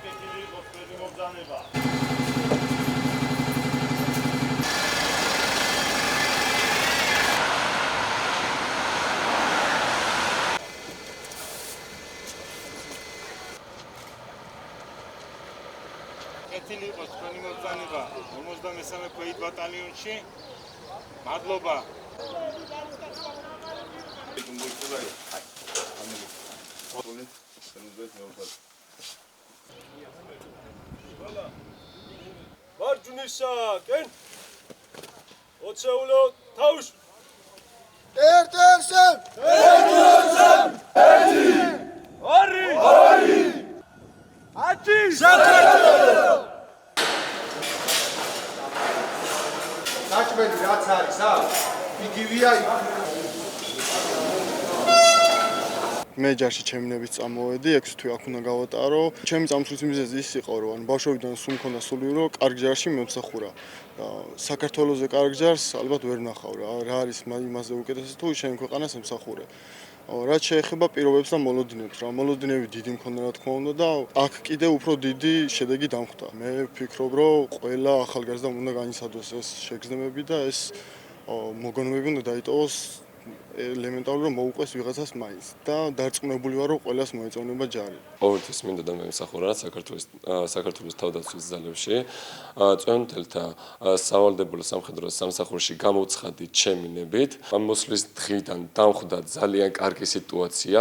კეთილი იყოს თქვენი მობრძანება 53 ქვეით ბატალიონში. მადლობა. მარჯვნისაკენ ოცეულო თავში ერთ-ერთსემ არი ათი საქართველო საჭმელი რაც არის იგივეა მე ჯარში ჩემი ნებით წამოვედი, 6 თვე აქ უნდა გავატარო. ჩემი წამსვლის მიზეზი ის იყო, რომ ბავშვობიდან სულ მქონდა სული, რომ კარგ ჯარში მომსახურა. საქართველოზე კარგ ჯარს ალბათ ვერ ნახავ რა არის იმაზე უკეთესი თუ ჩემი ქვეყანას ემსახურე. რაც შეეხება პირობებს და მოლოდინებს, რა მოლოდინები დიდი მქონდა რა თქმა უნდა და აქ კიდე უფრო დიდი შედეგი დამხვდა. მე ვფიქრობ, რომ ყველა ახალგაზრდამ უნდა განიცადოს ეს შეგრძნებები და ეს მოგონებები უნდა დაიტოვოს ელემენტარულად რომ მოუყვეს ვიღაცას მაინც და დარწმუნებული ვარ რომ ყველას მოეწონება ჯარი. ყოველთვის მინდა და მემსახურა საქართველოს თავდაცვის ძალებში. წვენთელთა სავალდებულო სამხედრო სამსახურში გამოვცხადი ჩემი ნებით. მოსვლის დღიდან დამხვდა ძალიან კარგი სიტუაცია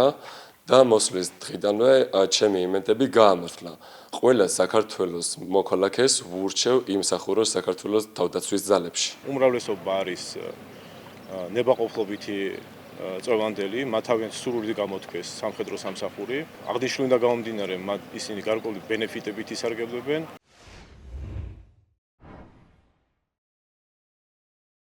და მოსვლის დღიდანვე ჩემი იმედები გაამართლა. ყველა საქართველოს მოქალაქეს ვურჩევ იმსახუროს საქართველოს თავდაცვის ძალებში. უმრავლესობა არის ნებაყოფლობითი წვევანდელი, მათ თავიანთი სურვილით გამოთქვეს სამხედრო სამსახური. აღნიშნული და გამომდინარე, ისინი გარკვეული ბენეფიტებით ისარგებლებენ.